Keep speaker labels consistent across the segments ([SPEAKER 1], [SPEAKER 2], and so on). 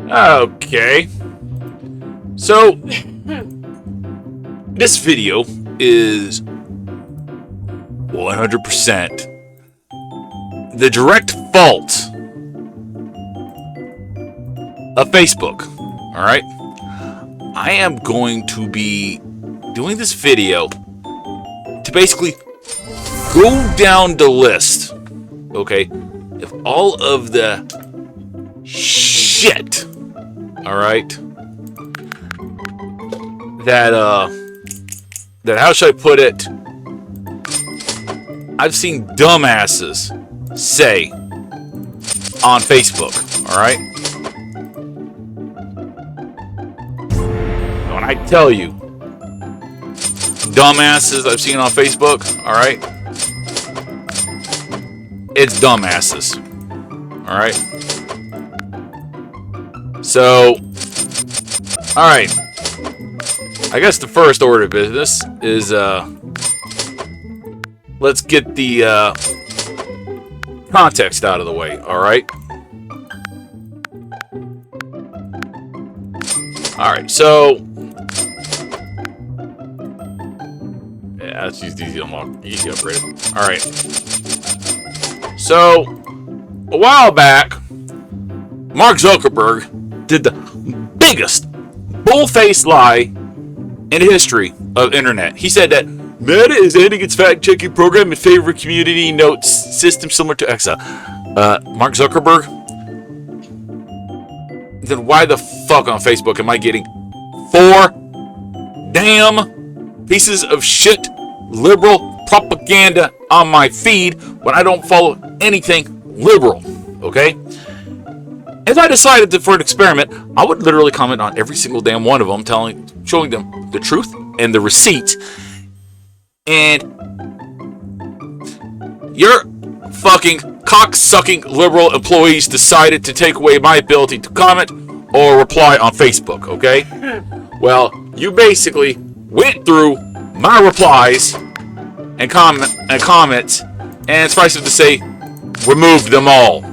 [SPEAKER 1] Okay. So, this video is 100% the direct fault of Facebook. Alright? I am going to be doing this video to basically go down the list, okay, of all of the shit, alright, that how should I put it, I've seen dumbasses say on Facebook, alright? When I tell you dumbasses I've seen on Facebook, alright? It's dumbasses. Alright? So, alright. I guess the first order of business is, let's get the, context out of the way, alright? Alright, so, yeah, let's use easy unlock, easy upgrade. Alright. So, a while back, Mark Zuckerberg did the biggest bull-faced lie in the history of internet. He said that Meta is ending its fact-checking program in favor of community notes system similar to EXA. Mark Zuckerberg? Then why the fuck on Facebook am I getting 4 damn pieces of shit liberal propaganda on my feed when I don't follow anything liberal? Okay? As I decided to, for an experiment, I would literally comment on every single damn one of them, showing them the truth and the receipts. And your fucking cock-sucking liberal employees decided to take away my ability to comment or reply on Facebook, okay? Well, you basically went through my replies and comments, and suffice it to say, removed them all,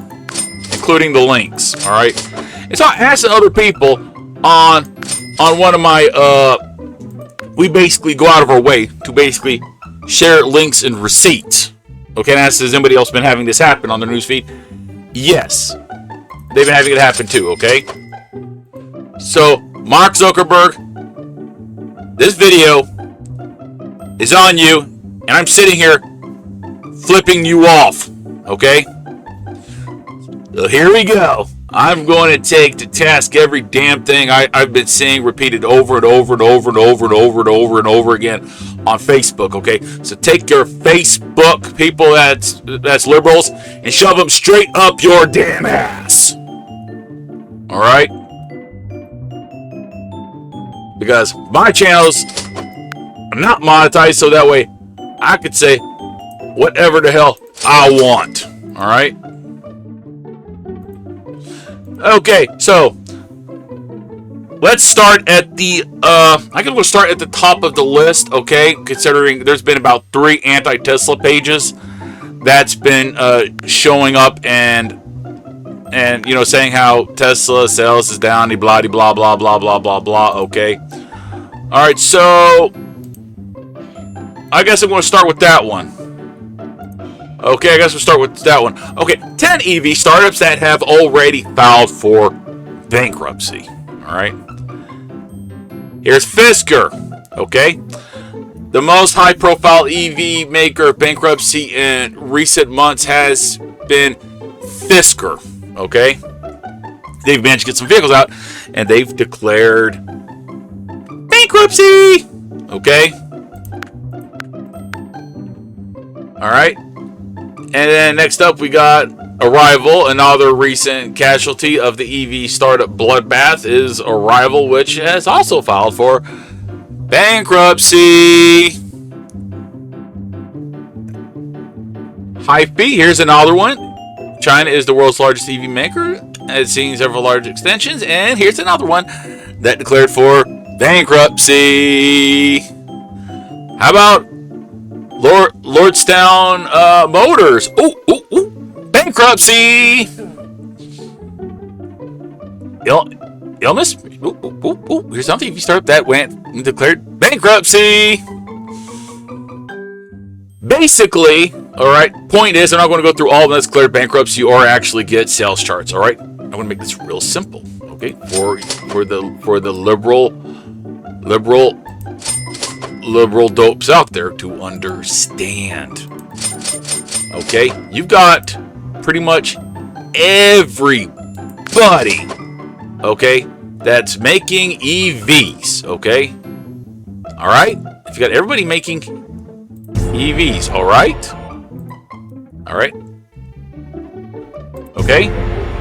[SPEAKER 1] including the links, alright? And so I asked other people on one of my, we basically go out of our way to basically share links and receipts. Okay, and asked, has anybody else been having this happen on their newsfeed? Yes. They've been having it happen too, okay? So, Mark Zuckerberg, this video is on you, and I'm sitting here flipping you off, okay? So here we go. I'm going to take to task every damn thing I've been saying repeated over and over and over and over and over and over and over again on Facebook, okay? So take your Facebook people that's liberals and shove them straight up your damn ass. All right? Because my channels are not monetized, so that way I could say whatever the hell I want. All right? Okay, so let's start at the I guess we'll start at the top of the list, okay? Considering there's been about 3 anti-Tesla pages that's been showing up and you know, saying how Tesla sales is down, blah blah blah blah blah blah blah, okay? All right, so I guess I'm going to start with that one. Okay, I guess we'll start with that one. Okay, 10 EV startups that have already filed for bankruptcy. All right. Here's Fisker. Okay. The most high-profile EV maker of bankruptcy in recent months has been Fisker. Okay. They've managed to get some vehicles out, and they've declared bankruptcy. Okay. All right. And then next up, we got Arrival. Another recent casualty of the EV startup bloodbath is Arrival, which has also filed for bankruptcy. Hype-B, here's another one. China is the world's largest EV maker, has seen several large extensions. And here's another one that declared for bankruptcy. How about Lordstown Motors? Bankruptcy. illness. Here's something. If you start up that went and declared bankruptcy. Basically, all right. Point is, I'm not going to go through all of this declared bankruptcy or actually get sales charts. All right. I'm going to make this real simple. Okay. For the liberal dopes out there to understand. Okay, you've got pretty much everybody, okay, that's making EVs, okay? All right? If you got everybody making EVs, all right? All right? Okay?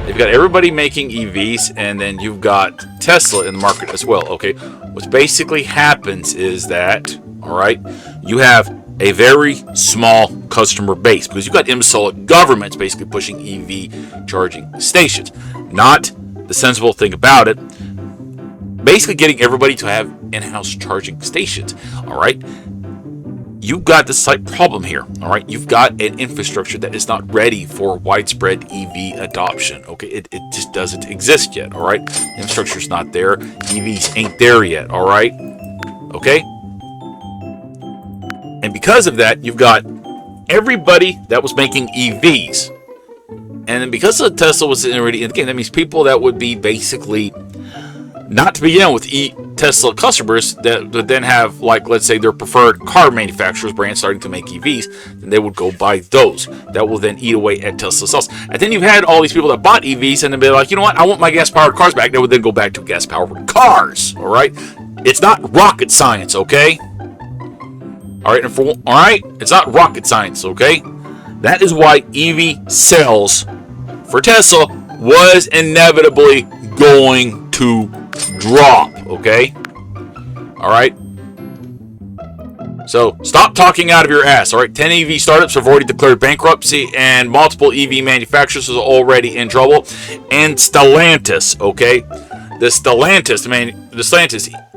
[SPEAKER 1] You've got everybody making EVs, and then you've got Tesla in the market as well, okay? What basically happens is that, all right, you have a very small customer base because you've got imbecile governments basically pushing EV charging stations. Not the sensible thing about it. Basically getting everybody to have in-house charging stations, all right? You've got this slight problem here, all right? You've got an infrastructure that is not ready for widespread EV adoption, okay? It just doesn't exist yet, all right? Infrastructure's not there. EVs ain't there yet, all right? Okay? And because of that, you've got everybody that was making EVs. And then because Tesla was already in the game, that means people that would be basically not to begin with Tesla customers that would then have, like, let's say their preferred car manufacturers brand starting to make EVs, then they would go buy those. That will then eat away at Tesla sales. And then you've had all these people that bought EVs and then be like, you know what, I want my gas-powered cars back. They would then go back to gas-powered cars, all right? It's not rocket science, okay? All right, it's not rocket science, okay? That is why EV sales for Tesla was inevitably going to drop, okay? All right? So stop talking out of your ass, all right? 10 EV startups have already declared bankruptcy, and multiple EV manufacturers are already in trouble. And Stellantis, okay? The Stellantis,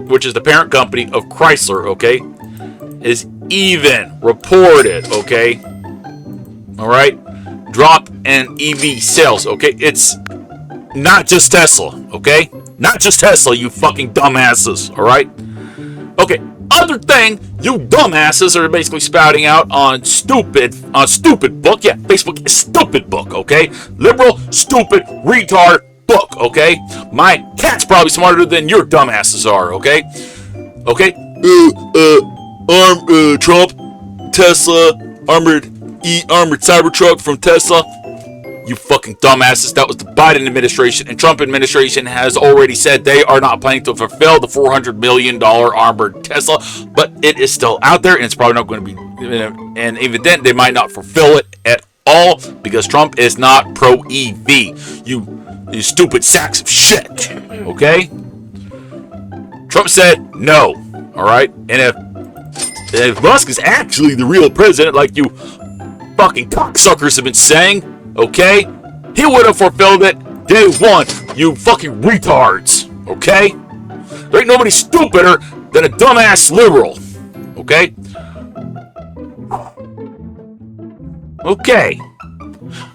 [SPEAKER 1] which is the parent company of Chrysler, okay, is even reported, okay, all right, drop in EV sales, okay? It's not just Tesla, okay? Not just Tesla, you fucking dumbasses, all right? Okay, other thing you dumbasses are basically spouting out on stupid book. Yeah, Facebook is stupid book, okay? Liberal, stupid, retard book, okay? My cat's probably smarter than your dumbasses are, okay? Okay? Trump, Tesla, armored Cybertruck from Tesla. You fucking dumbasses. That was the Biden administration, and Trump administration has already said they are not planning to fulfill the $400 million armored Tesla, but it is still out there, and it's probably not going to be, and even then, they might not fulfill it at all, because Trump is not pro-EV. You stupid sacks of shit, okay? Trump said no, all right? And if Musk is actually the real president, like you fucking cocksuckers have been saying, okay, he would have fulfilled it day one, you fucking retards, okay? There ain't nobody stupider than a dumbass liberal, okay? Okay,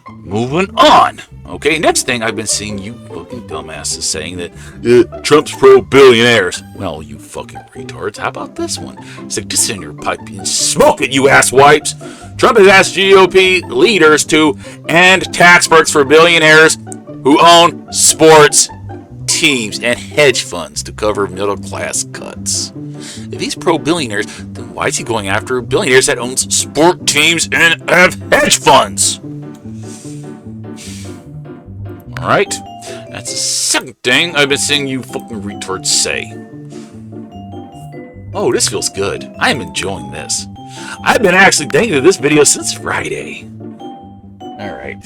[SPEAKER 1] moving on. Okay, next thing I've been seeing you fucking dumbasses saying that Trump's pro-billionaires. Well, you fucking retards, how about this one? Stick this in your pipe and smoke it, you asswipes. Trump has asked GOP leaders to end tax breaks for billionaires who own sports teams and hedge funds to cover middle-class cuts. If he's pro-billionaires, then why is he going after billionaires that own sport teams and have hedge funds? Alright, that's the second thing I've been seeing you fucking retards say. Oh, this feels good. I am enjoying this. I've been actually thinking of this video since Friday. Alright.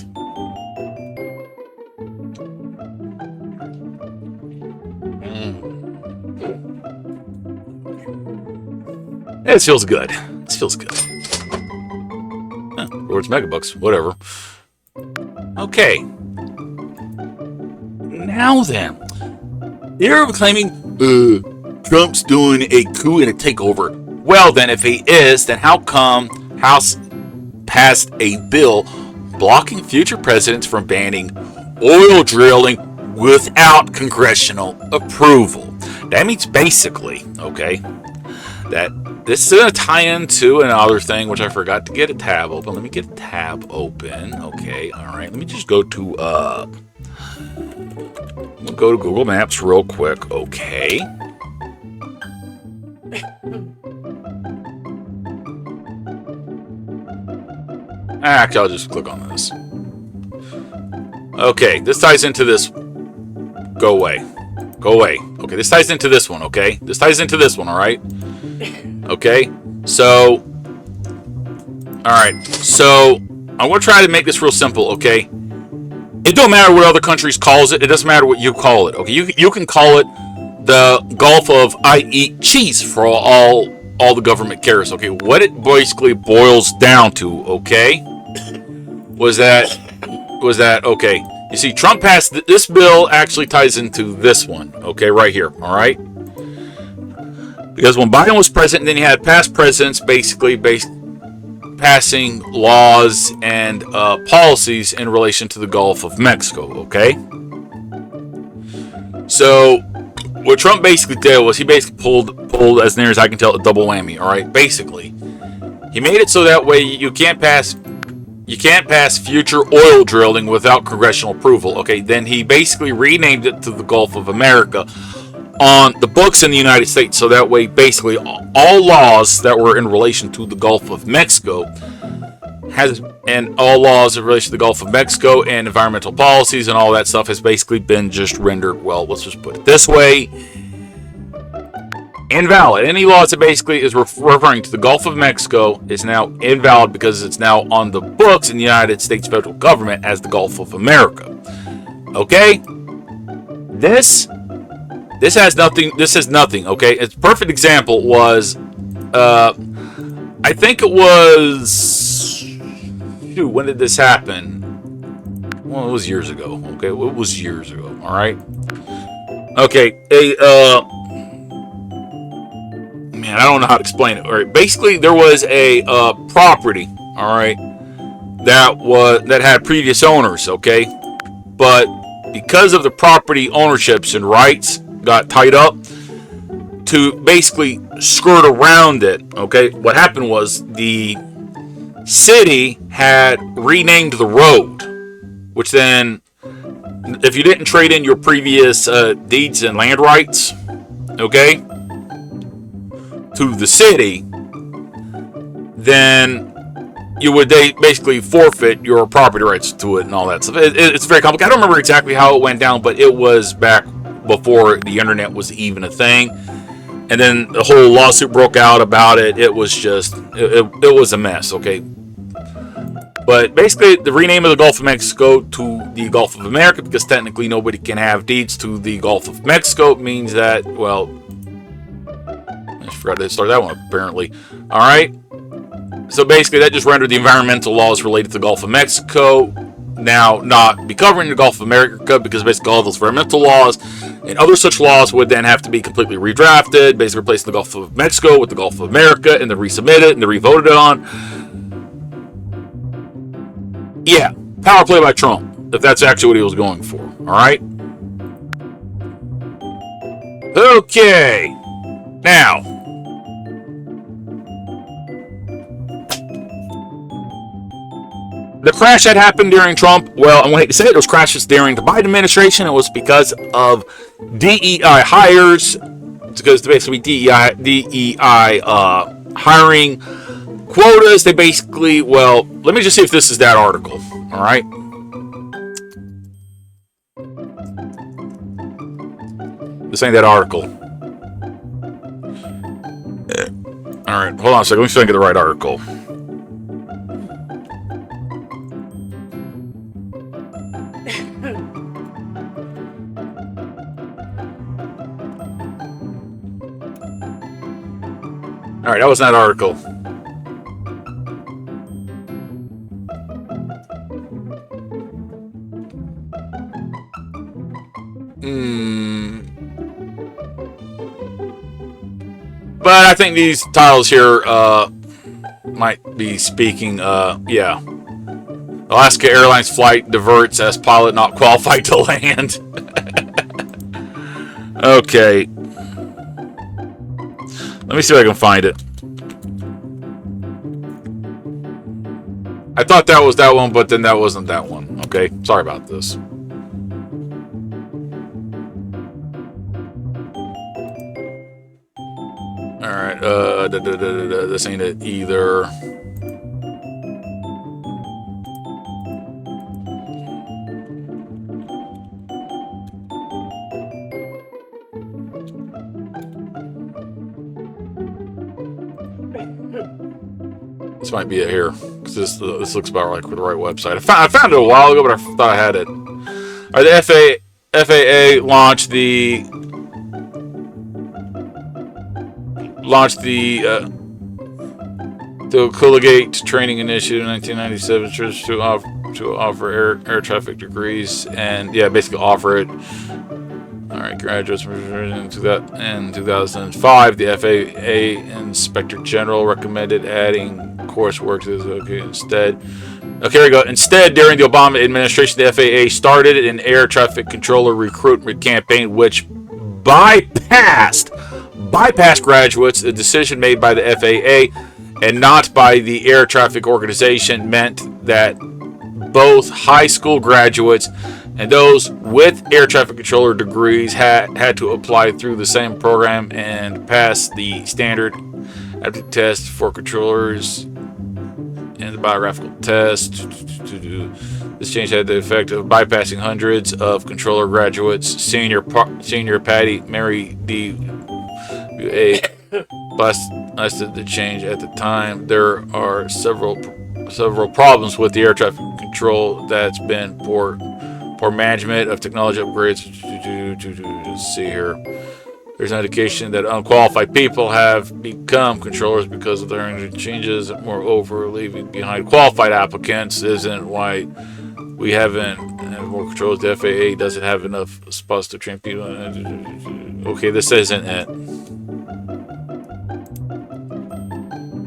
[SPEAKER 1] This feels good. This feels good. Lord's Megabucks, whatever. Okay. Now then, they're claiming Trump's doing a coup and a takeover. Well then, if he is, then how come House passed a bill blocking future presidents from banning oil drilling without congressional approval. That means basically, okay, that this is going to tie into another thing, which I forgot to get a tab open. Let me get a tab open. Okay, all right. Let me just go to we'll go to Google Maps real quick. Okay. Actually, I'll just click on this. Okay, this ties into this. Go away. Go away. Okay, this ties into this one, okay? This ties into this one, alright? Okay, so... Alright, so... I'm going to try to make this real simple, okay? It don't matter what other countries calls it. It doesn't matter what you call it, okay? You can call it the Gulf of I Eat Cheese for all the government cares, okay? What it basically boils down to, okay? Was that, okay? You see, Trump passed this bill. Actually ties into this one, okay, right here. All right, because when Biden was president, then you had past presidents basically passing laws and policies in relation to the Gulf of Mexico. Okay, so what Trump basically did was he basically pulled, as near as I can tell, a double whammy. All right, basically, he made it so that way you can't pass future oil drilling without congressional approval. Okay, then he basically renamed it to the Gulf of America on the books in the United States. So that way, basically, all laws that were in relation to the Gulf of Mexico all laws in relation to the Gulf of Mexico and environmental policies and all that stuff has basically been just rendered, well, let's just put it this way, invalid. Any laws that basically is referring to the Gulf of Mexico is now invalid because it's now on the books in the United States federal government as the Gulf of America. Okay? This has nothing. This is nothing. Okay? Its perfect example was, I think it was, shoot, when did this happen? Well, it was years ago. Okay, it was years ago. All right. Okay, man, I don't know how to explain it. All right, basically there was a property, all right, that had previous owners, okay, but because of the property ownerships and rights got tied up to basically skirt around it. Okay, what happened was the city had renamed the road, which then, if you didn't trade in your previous deeds and land rights, okay, to the city, then you would basically forfeit your property rights to it and all that stuff. It's very complicated. I don't remember exactly how it went down, but it was back before the internet was even a thing. And then the whole lawsuit broke out about it. It was just, it was a mess, okay? But basically, the rename of the Gulf of Mexico to the Gulf of America, because technically nobody can have deeds to the Gulf of Mexico, means that, well, I forgot to start that one up, apparently. All right. So basically, that just rendered the environmental laws related to the Gulf of Mexico now not be covering the Gulf of America, because basically all those environmental laws and other such laws would then have to be completely redrafted, basically replacing the Gulf of Mexico with the Gulf of America, and then resubmitted and then re-voted on. Yeah, power play by Trump, if that's actually what he was going for. All right. Okay. Now, the crash that happened during Trump, well, I'm going to hate to say it, those crashes during the Biden administration, it was because of DEI hires, because basically DEI hiring quotas. They basically, well, let me just see if this is that article, all right? This ain't that article. All right, hold on a second, let me see if I can get the right article. All right, that was that article. But I think these titles here might be speaking. Yeah. Alaska Airlines flight diverts as pilot not qualified to land. Okay. Let me see if I can find it. I thought that was that one, but then that wasn't that one. Okay, sorry about this. Alright, this ain't it either. This might be it here, because this looks about like the right website. I found it a while ago, but I thought I had it. All right, the FAA launched the the Collegiate Training Initiative in 1997 to offer air traffic degrees, and yeah, basically offer it. All right, graduates in 2005, the FAA Inspector General recommended adding coursework to this. Okay, instead, okay, here we go. Instead, during the Obama administration, the FAA started an air traffic controller recruitment campaign, which bypassed graduates. The decision made by the FAA and not by the air traffic organization meant that both high school graduates and those with air traffic controller degrees had to apply through the same program and pass the standard aptitude test for controllers and the biographical test. This change had the effect of bypassing hundreds of controller graduates. Senior Patty Mary D. A. blasted the change at the time. There are several problems with the air traffic control. That's been poor management of technology upgrades. Let's see here. There's an indication that unqualified people have become controllers because of their changes. Moreover, leaving behind qualified applicants isn't why we haven't had more controls. The FAA doesn't have enough spots to train people. Okay, this isn't it.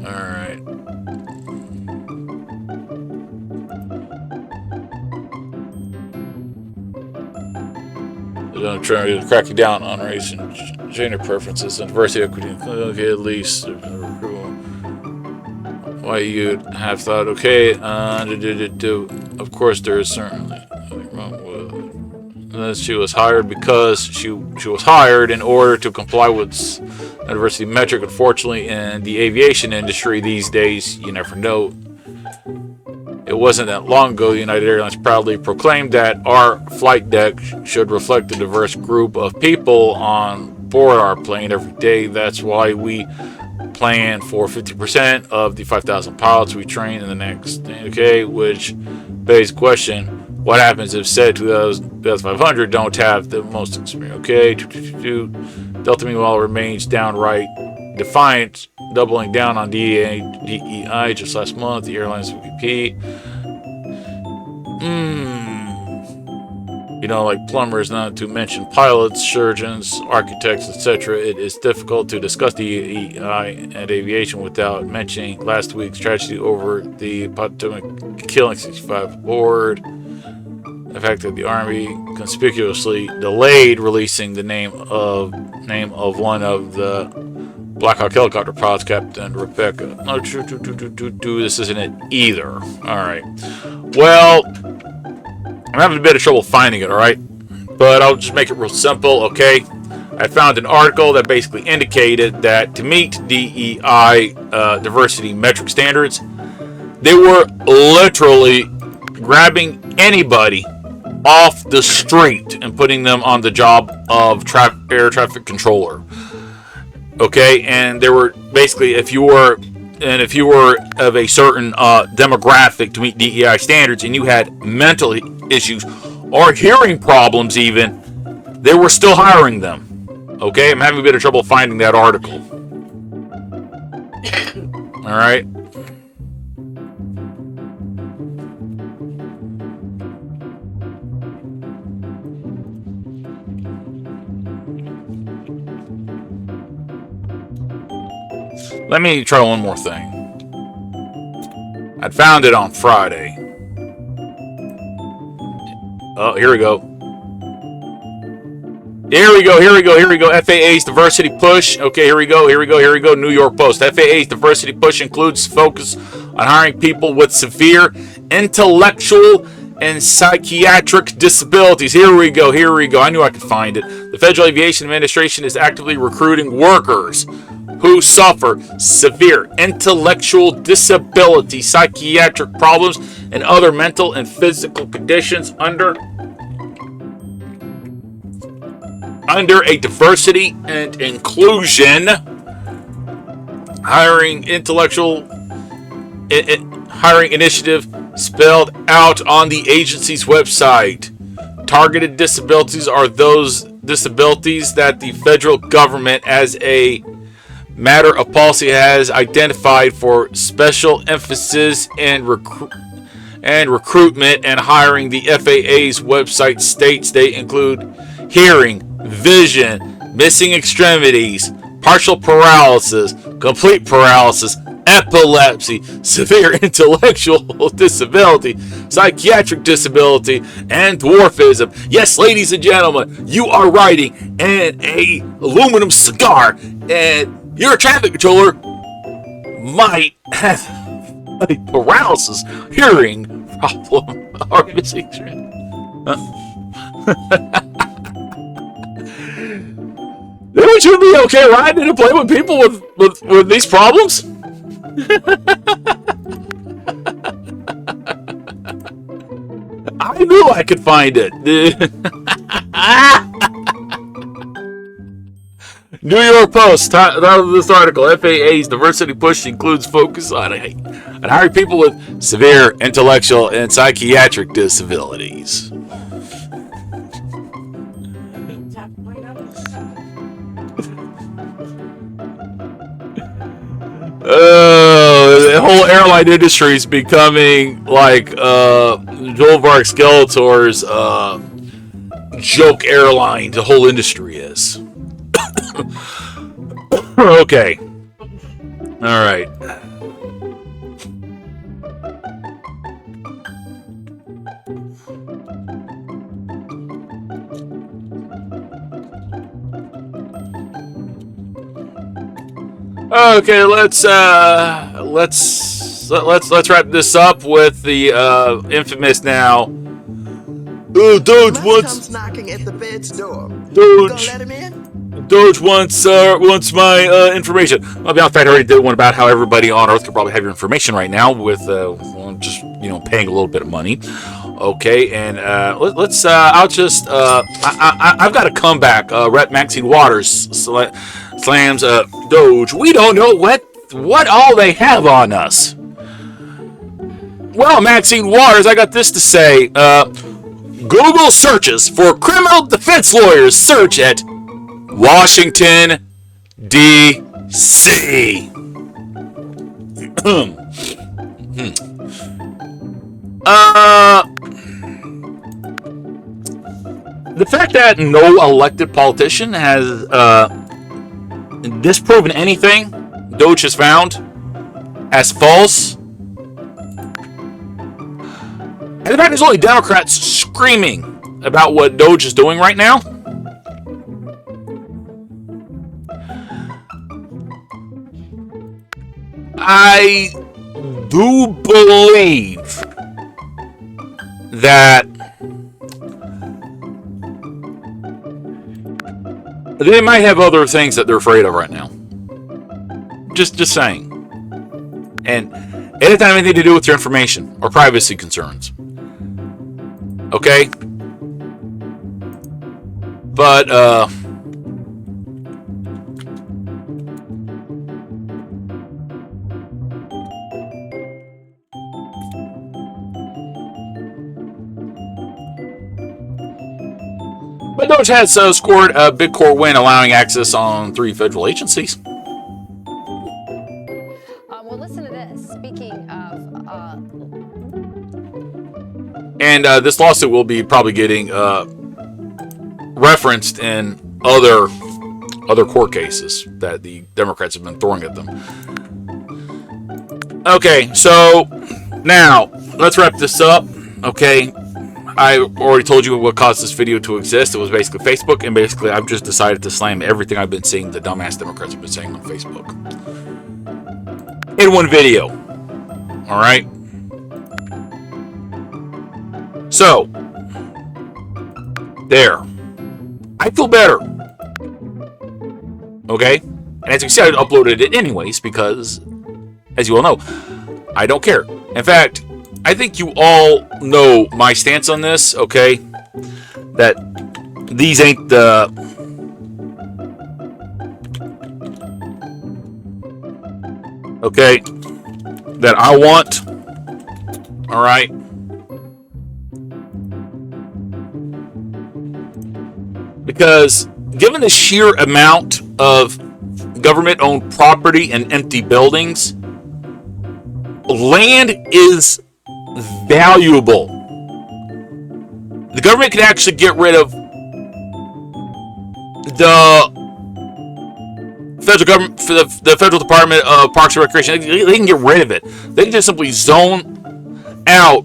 [SPEAKER 1] Alright. I'm trying to crack you down on race and gender preferences and diversity, equity, okay, at least. Why you'd have thought, okay, of course there is certainly nothing wrong with it. She was hired because she was hired in order to comply with the diversity metric. Unfortunately, in the aviation industry these days, you never know. It wasn't that long ago United Airlines proudly proclaimed that our flight deck should reflect the diverse group of people on board our plane every day. That's why we plan for 50% of the 5,000 pilots we train in the next, okay, which begs the question, what happens if said 2,500 don't have the most experience, okay? Delta, meanwhile, remains downright defiant, doubling down on DEI just last month. The airline's VP. You know, like plumbers, not to mention pilots, surgeons, architects, etc. It is difficult to discuss DEI and aviation without mentioning last week's tragedy over the Potomac killing 65 aboard. The fact that the Army conspicuously delayed releasing the name of one of the Black Hawk helicopter pilots, Captain Rebecca. No, this isn't it either. Alright. Well, I'm having a bit of trouble finding it, alright? But I'll just make it real simple, okay? I found an article that basically indicated that to meet DEI diversity metric standards, they were literally grabbing anybody off the street and putting them on the job of air traffic controller. Okay, and there were basically, if you were of a certain demographic to meet DEI standards, and you had mental issues or hearing problems, even, they were still hiring them. Okay, I'm having a bit of trouble finding that article. All right. Let me try one more thing. I'd found it on Friday. Oh, here we go. Here we go. FAA's diversity push. Okay, here we go. New York Post. FAA's diversity push includes focus on hiring people with severe intellectual and psychiatric disabilities. Here we go. I knew I could find it. The Federal Aviation Administration is actively recruiting workers who suffer severe intellectual disability, psychiatric problems, and other mental and physical conditions under a diversity and inclusion hiring initiative spelled out on the agency's website. Targeted disabilities are those disabilities that the federal government, as a matter of policy, has identified for special emphasis in recruitment and hiring. The FAA's website states they include hearing, vision, missing extremities, partial paralysis, complete paralysis, epilepsy, severe intellectual disability, psychiatric disability, and dwarfism. Yes, ladies and gentlemen, you are riding in a aluminum cigar, and your traffic controller might have a paralysis, hearing problem, or missing extremities. Would you be okay riding in a plane with people with these problems? I knew I could find it. New York Post, title of this article: FAA's diversity push includes focus on hiring people with severe intellectual and psychiatric disabilities. The whole airline industry is becoming like Joel Vark Skeletor's joke airline. The whole industry is. Okay. All right. Okay, let's wrap this up with the infamous now. DOGE wants knocking at the bed's door. DOGE. Let him in? DOGE wants my information. Well, in fact, I already did one about how everybody on Earth could probably have your information right now with just paying a little bit of money. Okay, and let's. I've got a comeback. Rep Maxine Waters slams DOGE. We don't know what all they have on us. Well, Maxine Waters, I got this to say. Google searches for criminal defense lawyers search at Washington, D.C. The fact that no elected politician has disproven anything DOGE has found as false, and the fact there's only Democrats screaming about what DOGE is doing right now, I do believe that they might have other things that they're afraid of right now. Just saying. And it doesn't have anything to do with your information or privacy concerns. Okay? But, DOGE has scored a big court win allowing access on 3 federal agencies.
[SPEAKER 2] Well, listen to this. Speaking of...
[SPEAKER 1] And this lawsuit will be probably getting referenced in other court cases that the Democrats have been throwing at them. Okay, so now let's wrap this up. Okay, I already told you what caused this video to exist. It was basically Facebook, and basically I've just decided to slam everything I've been seeing the dumbass Democrats have been saying on Facebook in one video. All right. So there, I feel better. Okay, and as you can see, I uploaded it anyways because, as you all know, I don't care. In fact, I think you all know my stance on this, okay? That these ain't the... Okay? That I want. Alright? Because given the sheer amount of government-owned property and empty buildings, land is valuable. The government can actually get rid of the federal government, the federal Department of Parks and Recreation. They can get rid of it. They can just simply zone out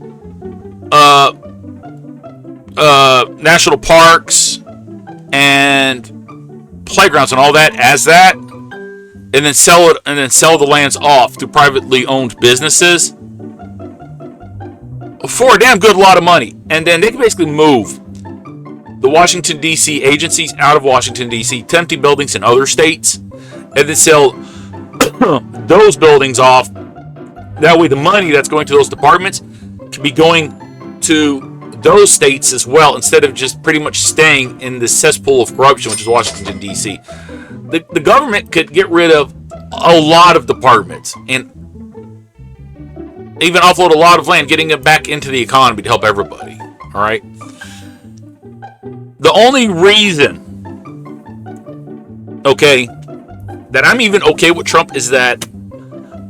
[SPEAKER 1] national parks and playgrounds and all that as that, and then sell it, and then sell the lands off to privately owned businesses for a damn good lot of money. And then they can basically move the Washington, D.C. agencies out of Washington, D.C. to empty buildings in other states, and then sell those buildings off. That way the money that's going to those departments can be going to those states as well, instead of just pretty much staying in the cesspool of corruption, which is Washington, D.C. The government could get rid of a lot of departments and even offload a lot of land, getting it back into the economy to help everybody. All right. The only reason, okay, that I'm even okay with Trump is that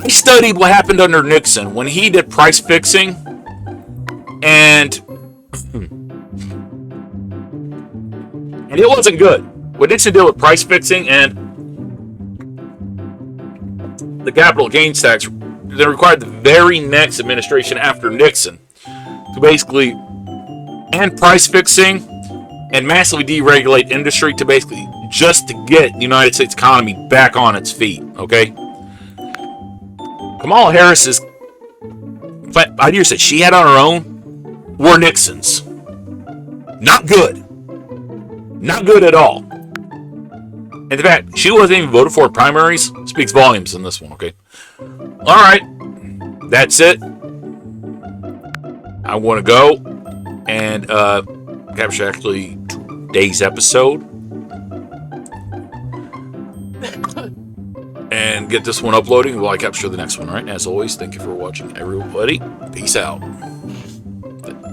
[SPEAKER 1] I studied what happened under Nixon when he did price fixing, and it wasn't good. What Nixon did with price fixing and the capital gains tax, that required the very next administration after Nixon to basically end price fixing and massively deregulate industry to basically just to get the United States economy back on its feet. Okay, Kamala Harris's ideas that she had on her own were Nixon's. Not good. Not good at all. And the fact she wasn't even voted for in primaries speaks volumes in this one, okay? Alright. That's it. I want to go and capture actually today's episode and get this one uploading while I capture the next one, alright? As always, thank you for watching, everybody. Peace out.